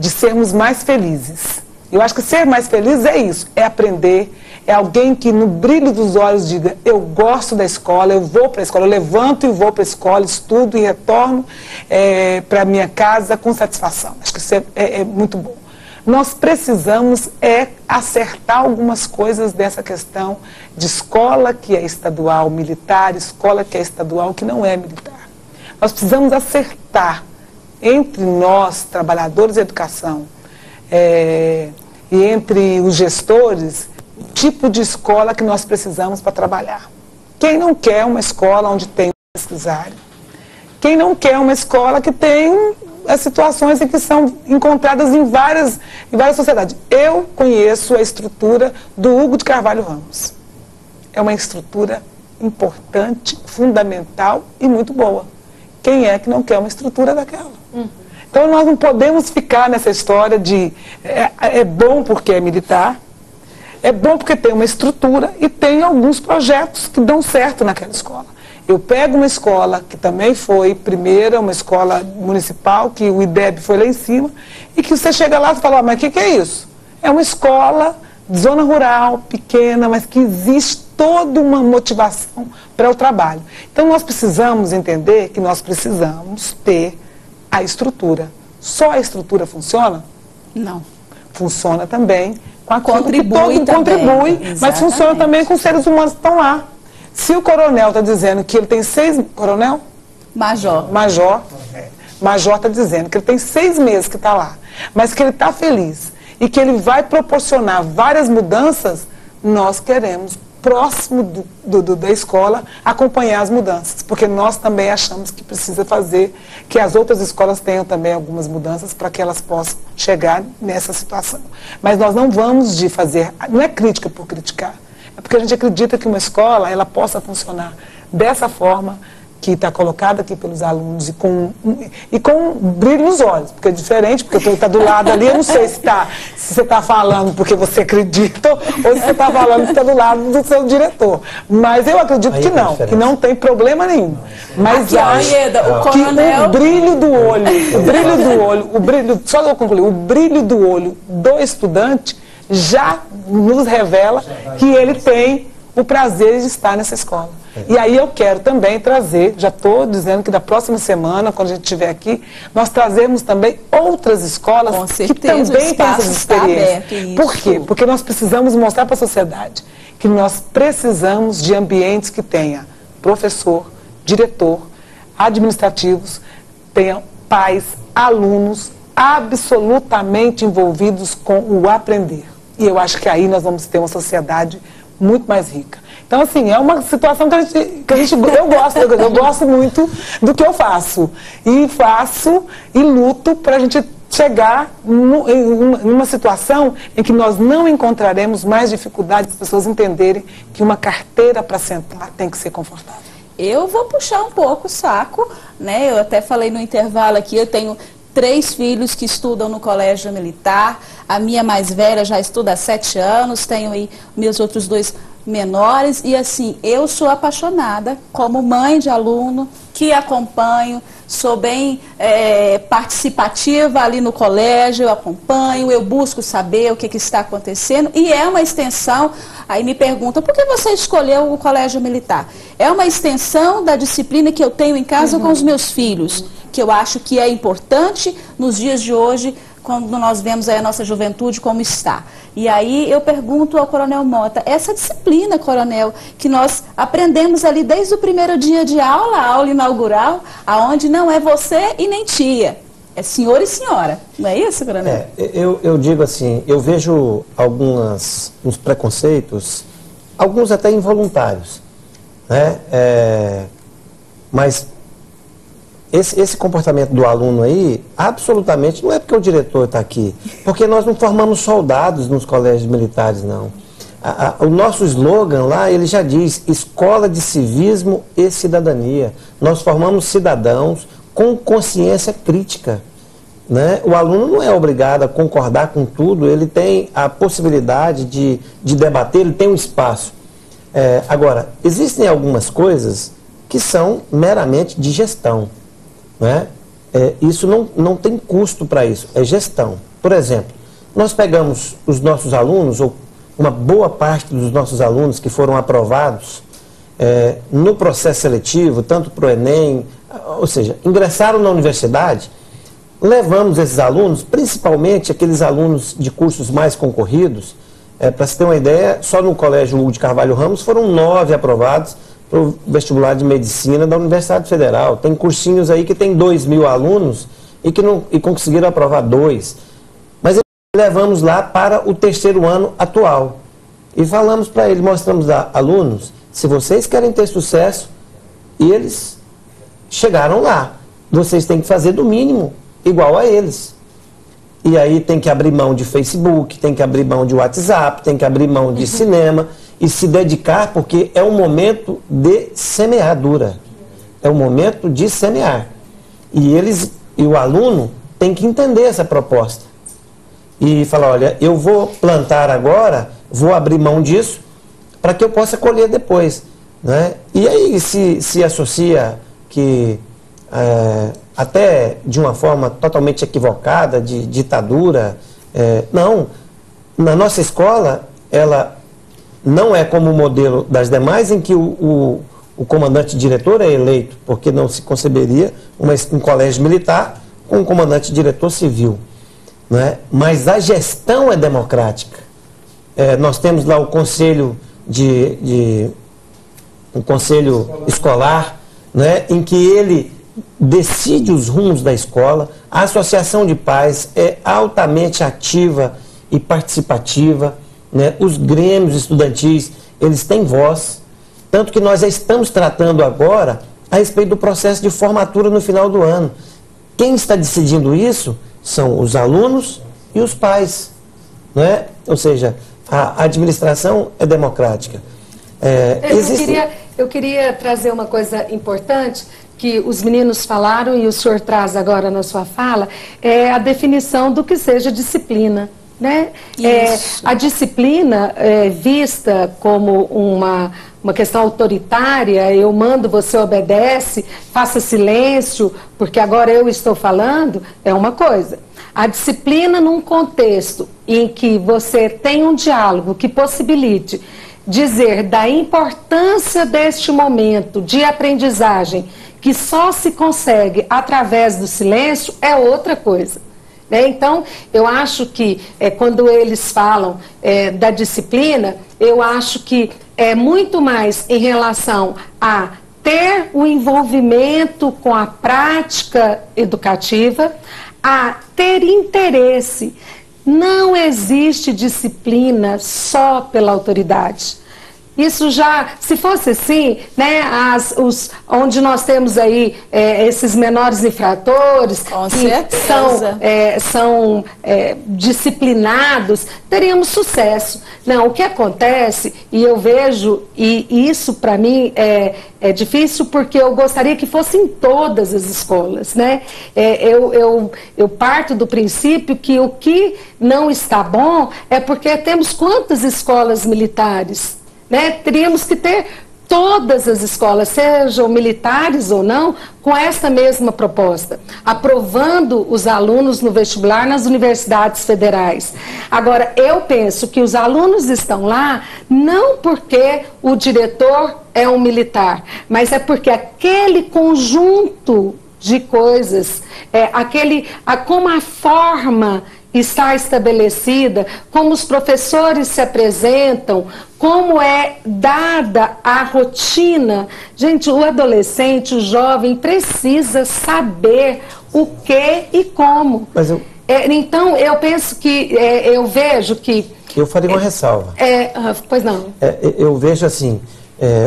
sermos mais felizes. Eu acho que ser mais feliz é isso, é aprender, é alguém que no brilho dos olhos diga, eu gosto da escola, eu vou para a escola, eu levanto e vou para a escola, estudo e retorno para a minha casa com satisfação. Acho que isso é muito bom. Nós precisamos acertar algumas coisas dessa questão de escola que é estadual militar, escola que é estadual que não é militar. Nós precisamos acertar entre nós, trabalhadores de educação, e entre os gestores, o tipo de escola que nós precisamos para trabalhar. Quem não quer uma escola onde tem um pesquisário? Quem não quer uma escola que tem as situações em que são encontradas em várias sociedades? Eu conheço a estrutura do Hugo de Carvalho Ramos. É uma estrutura importante, fundamental e muito boa. Quem é que não quer uma estrutura daquela? Então nós não podemos ficar nessa história de é bom porque é militar, é bom porque tem uma estrutura e tem alguns projetos que dão certo naquela escola. Eu pego uma escola que também foi primeira, uma escola municipal, que o IDEB foi lá em cima, e que você chega lá e fala, mas o que é isso? É uma escola de zona rural, pequena, mas que existe toda uma motivação para o trabalho. Então nós precisamos entender que nós precisamos ter a estrutura. Só a estrutura funciona? Não. Funciona também com a contribui, mas funciona também com os seres humanos que estão lá. Se o coronel está dizendo que ele tem 6... Coronel? Major. Major está dizendo que ele tem 6 meses que está lá, mas que ele está feliz e que ele vai proporcionar várias mudanças, nós queremos, próximo da escola, acompanhar as mudanças, porque nós também achamos que precisa fazer, que as outras escolas tenham também algumas mudanças para que elas possam chegar nessa situação. Mas nós não vamos de fazer, não é crítica por criticar, é porque a gente acredita que uma escola, ela possa funcionar dessa forma que está colocada aqui pelos alunos e com brilho nos olhos, porque é diferente, porque você está do lado ali, eu não sei se você está falando porque você acredita ou se você está falando que está do lado do seu diretor. Mas eu acredito que não tem problema nenhum. Mas acho que o brilho do olho, só eu concluir, o brilho do olho do estudante já nos revela que ele tem o prazer de estar nessa escola. E aí eu quero também trazer, já estou dizendo que da próxima semana, quando a gente estiver aqui, nós trazemos também outras escolas que também têm essas experiências. Por quê? Porque nós precisamos mostrar para a sociedade que nós precisamos de ambientes que tenha professor, diretor, administrativos, tenha pais, alunos absolutamente envolvidos com o aprender. E eu acho que aí nós vamos ter uma sociedade muito mais rica. Então, assim, é uma situação que eu gosto muito do que eu faço. E luto para a gente chegar numa situação em que nós não encontraremos mais dificuldade das pessoas entenderem que uma carteira para sentar tem que ser confortável. Eu vou puxar um pouco o saco, né? Eu até falei no intervalo aqui, eu tenho 3 filhos que estudam no colégio militar, a minha mais velha já estuda há 7 anos, tenho aí meus outros 2 menores, e assim, eu sou apaixonada como mãe de aluno, que acompanho, sou bem participativa ali no colégio, eu acompanho, eu busco saber o que está acontecendo, e é uma extensão, aí me perguntam, por que você escolheu o colégio militar? É uma extensão da disciplina que eu tenho em casa com os meus filhos, que eu acho que é importante nos dias de hoje, quando nós vemos aí a nossa juventude como está. E aí eu pergunto ao Coronel Mota, essa disciplina, Coronel, que nós aprendemos ali desde o primeiro dia de aula, a aula inaugural, aonde não é você e nem tia, é senhor e senhora, não é isso, Coronel? Eu digo assim, eu vejo uns preconceitos, alguns até involuntários, né? Mas esse comportamento do aluno aí, absolutamente, não é porque o diretor está aqui, porque nós não formamos soldados nos colégios militares, não. O nosso slogan lá, ele já diz, Escola de Civismo e Cidadania. Nós formamos cidadãos com consciência crítica, né? O aluno não é obrigado a concordar com tudo, ele tem a possibilidade de debater, ele tem um espaço. Agora, existem algumas coisas que são meramente de gestão. Né? Isso não tem custo para isso, é gestão. Por exemplo, nós pegamos os nossos alunos, ou uma boa parte dos nossos alunos que foram aprovados no processo seletivo, tanto para o Enem, ou seja, ingressaram na universidade, levamos esses alunos, principalmente aqueles alunos de cursos mais concorridos, para se ter uma ideia, só no Colégio Hugo de Carvalho Ramos foram 9 aprovados para o vestibular de medicina da Universidade Federal. Tem cursinhos aí que tem 2.000 alunos e conseguiram aprovar 2. Mas levamos lá para o 3º ano atual. E falamos para eles, mostramos a alunos, se vocês querem ter sucesso, e eles chegaram lá, vocês têm que fazer do mínimo igual a eles. E aí tem que abrir mão de Facebook, tem que abrir mão de WhatsApp, tem que abrir mão de cinema, e se dedicar, porque é um momento de semeadura. É um momento de semear. E o aluno tem que entender essa proposta. E falar, olha, eu vou plantar agora, vou abrir mão disso, para que eu possa colher depois. né? E aí se associa que, até de uma forma totalmente equivocada, de ditadura. Não, na nossa escola, ela não é como o modelo das demais, em que o comandante-diretor é eleito, porque não se conceberia um colégio militar com um comandante-diretor civil, né? Mas a gestão é democrática. Nós temos lá o conselho um conselho escolar, né, em que ele decide os rumos da escola. A associação de pais é altamente ativa e participativa, né? Os grêmios estudantis, eles têm voz, tanto que nós já estamos tratando agora a respeito do processo de formatura no final do ano. Quem está decidindo isso são os alunos e os pais, né? Ou seja, a administração é democrática. Eu queria trazer uma coisa importante que os meninos falaram e o senhor traz agora na sua fala, é a definição do que seja disciplina, né? A disciplina vista como uma questão autoritária, eu mando, você obedece, faça silêncio, porque agora eu estou falando, é uma coisa. A disciplina num contexto em que você tem um diálogo que possibilite dizer da importância deste momento de aprendizagem, que só se consegue através do silêncio, é outra coisa. Então, eu acho que quando eles falam da disciplina, eu acho que é muito mais em relação a ter o envolvimento com a prática educativa, a ter interesse. Não existe disciplina só pela autoridade. Isso já, se fosse assim, né, onde nós temos aí esses menores infratores que são disciplinados, teríamos sucesso. Não, o que acontece, e eu vejo, e isso para mim é difícil, porque eu gostaria que fosse em todas as escolas, né? Eu parto do princípio que o que não está bom é porque temos quantas escolas militares? Né? Teríamos que ter todas as escolas, sejam militares ou não, com essa mesma proposta, aprovando os alunos no vestibular nas universidades federais. Agora, eu penso que os alunos estão lá não porque o diretor é um militar, mas é porque aquele conjunto de coisas, como a forma está estabelecida, como os professores se apresentam, como é dada a rotina. Gente, o adolescente, o jovem, precisa saber o que e como. Então, eu penso que, eu vejo que... Eu faria uma ressalva. Pois não. Eu vejo assim,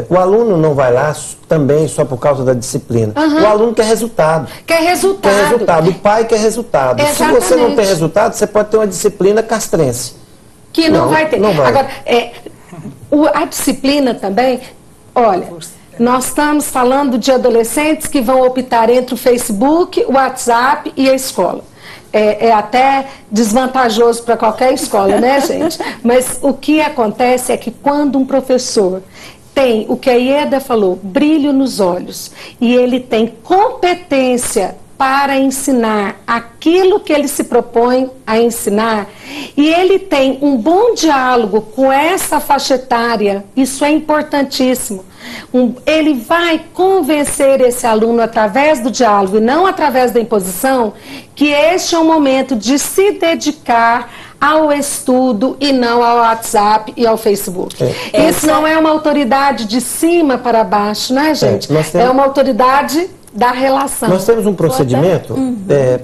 o aluno não vai lá também só por causa da disciplina. O aluno quer resultado. Quer resultado. O pai quer resultado. Exatamente. Se você não tem resultado, você pode ter uma disciplina castrense. Que não vai ter. Não vai. Agora, a disciplina também, olha, nós estamos falando de adolescentes que vão optar entre o Facebook, o WhatsApp e a escola. É até desvantajoso para qualquer escola, né, gente? Mas o que acontece é que quando um professor tem, o que a Ieda falou, brilho nos olhos, e ele tem competência para ensinar aquilo que ele se propõe a ensinar, e ele tem um bom diálogo com essa faixa etária, isso é importantíssimo. Ele vai convencer esse aluno através do diálogo e não através da imposição, que este é o momento de se dedicar ao estudo e não ao WhatsApp e ao Facebook. Isso não é uma autoridade de cima para baixo, né, gente? É uma autoridade da relação. Nós temos um procedimento,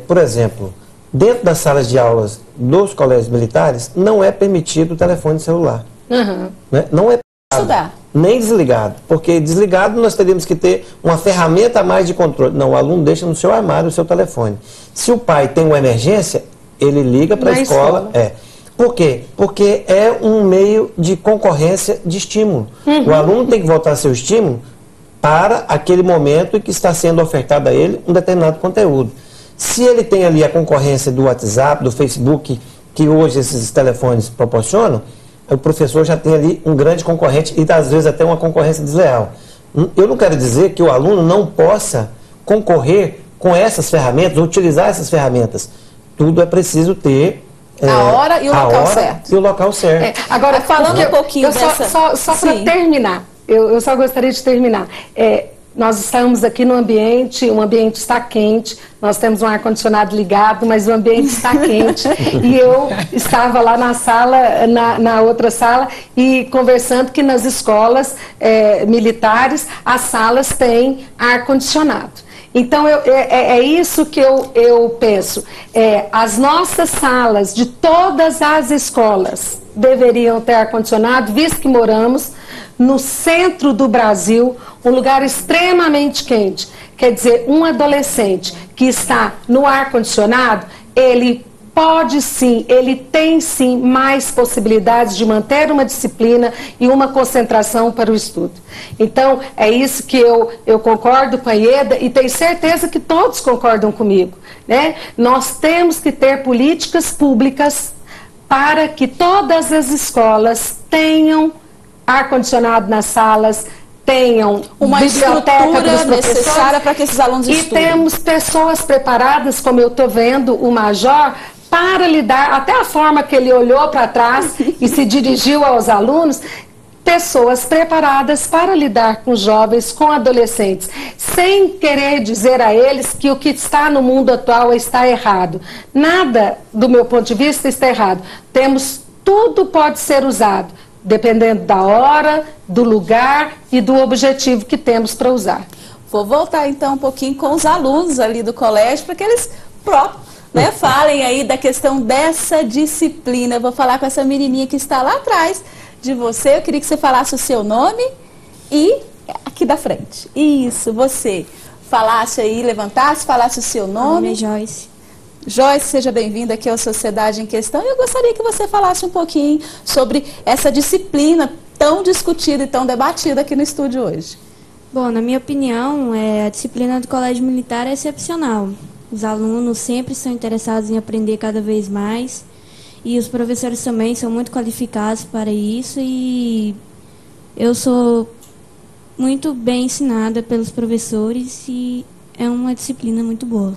por exemplo, dentro das salas de aulas dos colégios militares, não é permitido o telefone celular. Né? Não é nem desligado, porque desligado nós teríamos que ter uma ferramenta a mais de controle. Não, o aluno deixa no seu armário o seu telefone. Se o pai tem uma emergência, ele liga para a escola. Por quê? Porque é um meio de concorrência de estímulo. O aluno tem que voltar seu estímulo para aquele momento em que está sendo ofertado a ele um determinado conteúdo. Se ele tem ali a concorrência do WhatsApp, do Facebook, que hoje esses telefones proporcionam, o professor já tem ali um grande concorrente e às vezes até uma concorrência desleal. Eu não quero dizer que o aluno não possa concorrer com essas ferramentas, utilizar essas ferramentas. Tudo é preciso ter a hora e o local certo. E o local certo. Agora, falando um pouquinho só para terminar, eu só gostaria de terminar. Nós estamos aqui no ambiente, o ambiente está quente, nós temos um ar-condicionado ligado, mas o ambiente está quente. E eu estava lá na sala, na outra sala, e conversando que nas escolas militares, as salas têm ar-condicionado. Então, é isso que eu penso. As nossas salas de todas as escolas deveriam ter ar-condicionado, visto que moramos no centro do Brasil, um lugar extremamente quente. Quer dizer, um adolescente que está no ar-condicionado, ele pode sim, ele tem sim mais possibilidades de manter uma disciplina e uma concentração para o estudo. Então, é isso que eu concordo com a Ieda e tenho certeza que todos concordam comigo, né? Nós temos que ter políticas públicas para que todas as escolas tenham ar-condicionado nas salas, tenham uma estrutura necessária para que esses alunos estudem. E temos pessoas preparadas, como eu estou vendo o Major, para lidar, até a forma que ele olhou para trás e se dirigiu aos alunos, pessoas preparadas para lidar com jovens, com adolescentes, sem querer dizer a eles que o que está no mundo atual está errado. Nada, do meu ponto de vista, está errado. Tudo pode ser usado, dependendo da hora, do lugar e do objetivo que temos para usar. Vou voltar então um pouquinho com os alunos ali do colégio, para que eles falem aí da questão dessa disciplina. Eu vou falar com essa menininha que está lá atrás de você. Eu queria que você falasse o seu nome e aqui da frente. Isso, você falasse aí, levantasse, falasse o seu nome. Meu nome é Joyce. Joyce, seja bem-vinda aqui à Sociedade em Questão. E eu gostaria que você falasse um pouquinho sobre essa disciplina tão discutida e tão debatida aqui no estúdio hoje. Bom, na minha opinião, a disciplina do Colégio Militar é excepcional. Os alunos sempre estão interessados em aprender cada vez mais e os professores também são muito qualificados para isso e eu sou muito bem ensinada pelos professores e é uma disciplina muito boa.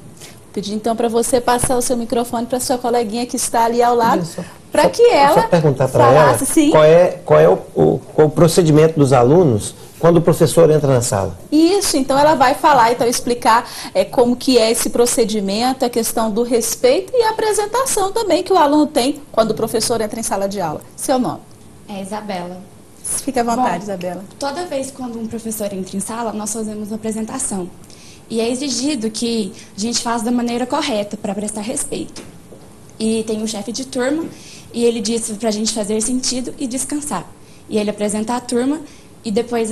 Pedir então para você passar o seu microfone para sua coleguinha que está ali ao lado, para que ela só perguntar para ela qual é o procedimento dos alunos quando o professor entra na sala. Isso, então ela vai falar, então explicar como que é esse procedimento, a questão do respeito e a apresentação também que o aluno tem quando o professor entra em sala de aula. Seu nome? É Isabela. Fique à vontade, Isabela. Toda vez quando um professor entra em sala, nós fazemos uma apresentação. E é exigido que a gente faça da maneira correta para prestar respeito. E tem um chefe de turma e ele disse para a gente fazer sentido e descansar. E ele apresenta a turma e depois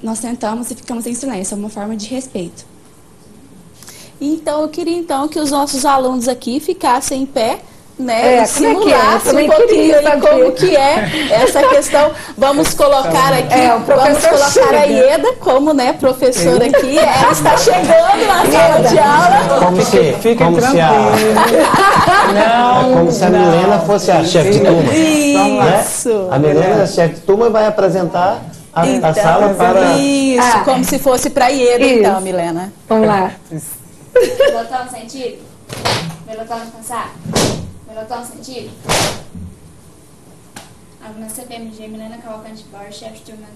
nós sentamos e ficamos em silêncio. É uma forma de respeito. Então, eu queria então que os nossos alunos aqui ficassem em pé, né, simulasse um pouquinho como que é essa questão. Vamos colocar aqui, vamos colocar a Ieda como, professora aqui. Ela está chegando na sala de aula. Como se a Milena fosse a chefe de turma. Isso. Né? A Milena é a chefe de turma e vai apresentar a sala para... Isso, como se fosse para a Ieda, então, Milena. Vamos lá. Pelotão sentido. Pelotão descansar. Pelotão sentido. Alguma CPMG, Milena Cavalcante Borges, chefe de turma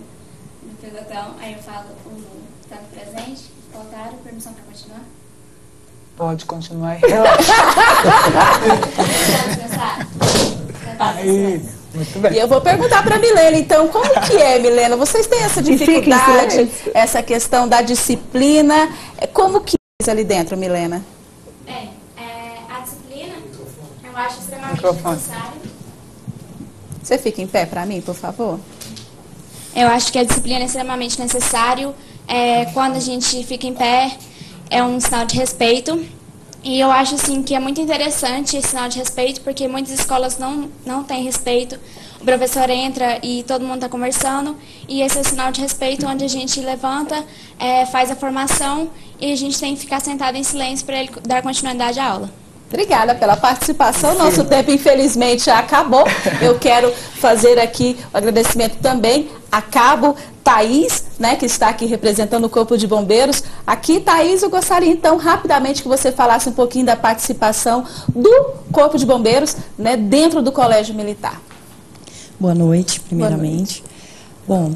do pelotão. Aí eu falo o tanto presente. Voltaram, permissão para continuar? Pode continuar. Muito bem. E eu vou perguntar para a Milena, então, como que é, Milena? Vocês têm essa dificuldade, essa questão da disciplina? Como que é ali dentro, Milena? A disciplina eu acho extremamente necessária. Você fica em pé para mim, por favor? Eu acho que a disciplina é extremamente necessário. Quando a gente fica em pé, é um sinal de respeito. E eu acho assim, que é muito interessante esse sinal de respeito, porque muitas escolas não têm respeito. O professor entra e todo mundo está conversando, e esse é o sinal de respeito onde a gente levanta, faz a formação e a gente tem que ficar sentado em silêncio para ele dar continuidade à aula. Obrigada pela participação. Nosso tempo, infelizmente, já acabou. Eu quero fazer aqui o agradecimento também a Cabo Thaís, né, que está aqui representando o Corpo de Bombeiros. Aqui, Thaís, eu gostaria então rapidamente que você falasse um pouquinho da participação do Corpo de Bombeiros, né, dentro do Colégio Militar. Boa noite, primeiramente. Bom,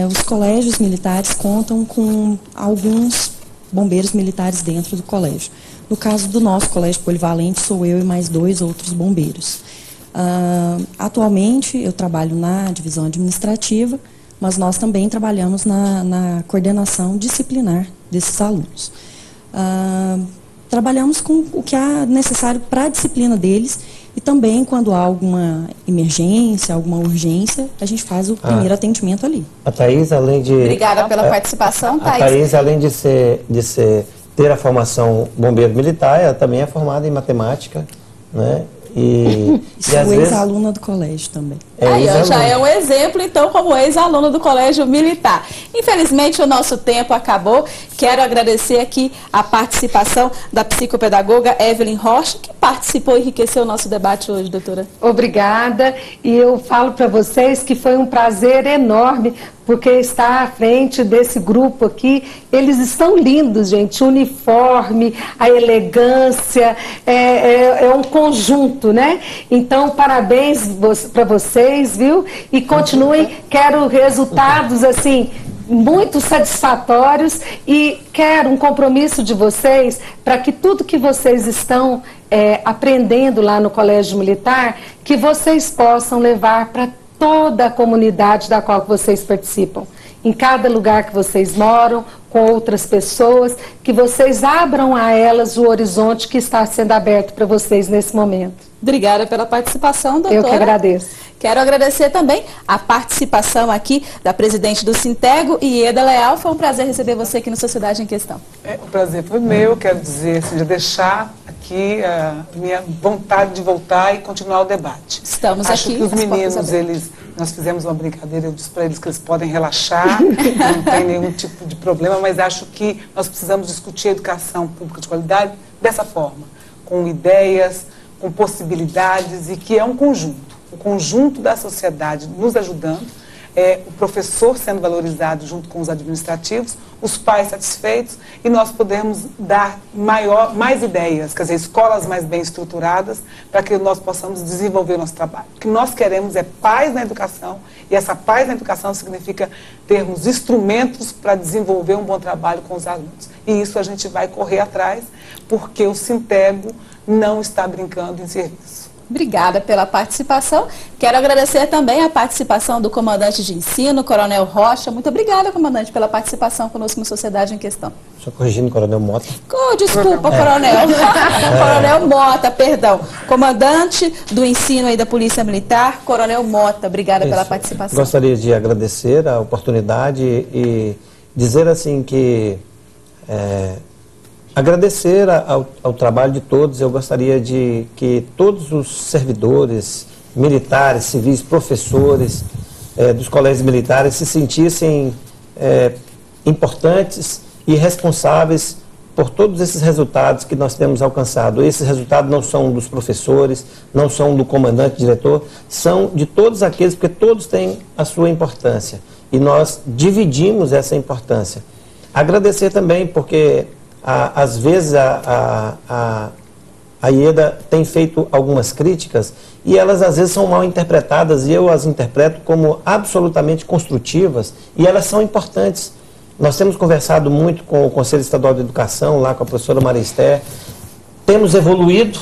os colégios militares contam com alguns bombeiros militares dentro do colégio. No caso do nosso colégio polivalente, sou eu e mais 2 outros bombeiros. Atualmente, eu trabalho na divisão administrativa, mas nós também trabalhamos na coordenação disciplinar desses alunos. Trabalhamos com o que é necessário para a disciplina deles e também, quando há alguma emergência, alguma urgência, a gente faz o primeiro atendimento ali. A Thaís, além de... Obrigada pela participação, Thaís. A Thaís, além de ter a formação bombeiro militar, ela também é formada em matemática, né? E sou ex-aluna do colégio também. Aí, já é um exemplo, então, como ex-aluna do Colégio Militar. Infelizmente, o nosso tempo acabou. Quero agradecer aqui a participação da psicopedagoga Evelyn Rocha, que participou e enriqueceu o nosso debate hoje, doutora. Obrigada. E eu falo para vocês que foi um prazer enorme, porque estar à frente desse grupo aqui, eles estão lindos, gente, o uniforme, a elegância, é um conjunto, né? Então, parabéns para vocês, viu? E continuem, quero resultados, assim, muito satisfatórios e quero um compromisso de vocês para que tudo que vocês estão aprendendo lá no Colégio Militar, que vocês possam levar para toda a comunidade da qual vocês participam, em cada lugar que vocês moram, com outras pessoas, que vocês abram a elas o horizonte que está sendo aberto para vocês nesse momento. Obrigada pela participação, doutora. Eu que agradeço. Quero agradecer também a participação aqui da presidente do Sintego, Ieda Leal. Foi um prazer receber você aqui no Sociedade em Questão. O prazer foi meu, quero dizer, assim, de deixar aqui a minha vontade de voltar e continuar o debate. Estamos Acho aqui. que os meninos, nós fizemos uma brincadeira, eu disse para eles que eles podem relaxar, não tem nenhum tipo de problema, mas acho que nós precisamos discutir a educação pública de qualidade dessa forma, com ideias, com possibilidades, e que é um conjunto. O conjunto da sociedade nos ajudando, o professor sendo valorizado junto com os administrativos, os pais satisfeitos, e nós podemos dar mais ideias, quer dizer, escolas mais bem estruturadas, para que nós possamos desenvolver o nosso trabalho. O que nós queremos é paz na educação, e essa paz na educação significa termos instrumentos para desenvolver um bom trabalho com os alunos. E isso a gente vai correr atrás, porque o Sintego não está brincando em serviço. Obrigada pela participação. Quero agradecer também a participação do comandante de ensino, Coronel Rocha. Muito obrigada, comandante, pela participação conosco no Sociedade em Questão. Só corrigindo, Coronel Mota. Desculpa, Coronel. Coronel Mota, perdão. Comandante do ensino aí da Polícia Militar, Coronel Mota. Obrigada pela participação. Gostaria de agradecer a oportunidade e dizer assim que... agradecer ao trabalho de todos. Eu gostaria de que todos os servidores militares, civis, professores dos colégios militares se sentissem importantes e responsáveis por todos esses resultados que nós temos alcançado. Esses resultados não são dos professores, não são do comandante, diretor, são de todos aqueles, porque todos têm a sua importância. E nós dividimos essa importância. Agradecer também porque... às vezes a Ieda tem feito algumas críticas e elas às vezes são mal interpretadas e eu as interpreto como absolutamente construtivas e elas são importantes. Nós temos conversado muito com o Conselho Estadual de Educação, lá com a professora Maria Esther, temos evoluído,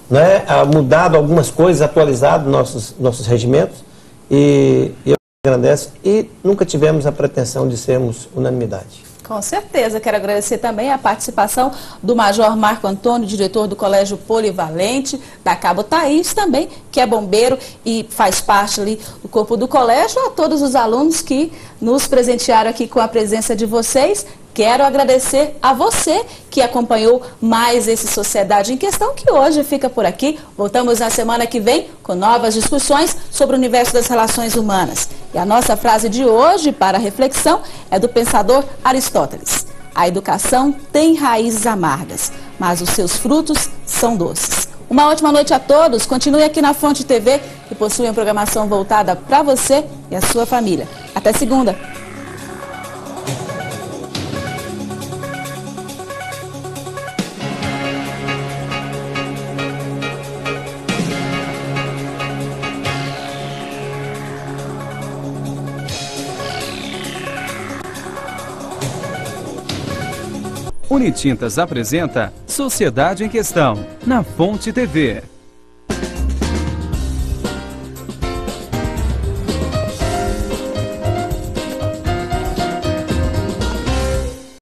né, mudado algumas coisas, atualizado nossos regimentos e eu agradeço e nunca tivemos a pretensão de sermos unanimidade. Com certeza. Quero agradecer também a participação do Major Marco Antônio, diretor do Colégio Polivalente, da Cabo Thaís também, que é bombeiro e faz parte ali do corpo do colégio, a todos os alunos que nos presentearam aqui com a presença de vocês. Quero agradecer a você que acompanhou mais esse Sociedade em Questão, que hoje fica por aqui. Voltamos na semana que vem com novas discussões sobre o universo das relações humanas. E a nossa frase de hoje para reflexão é do pensador Aristóteles. A educação tem raízes amargas, mas os seus frutos são doces. Uma ótima noite a todos. Continue aqui na Fonte TV, que possui uma programação voltada para você e a sua família. Até segunda. Unitintas apresenta Sociedade em Questão, na Fonte TV.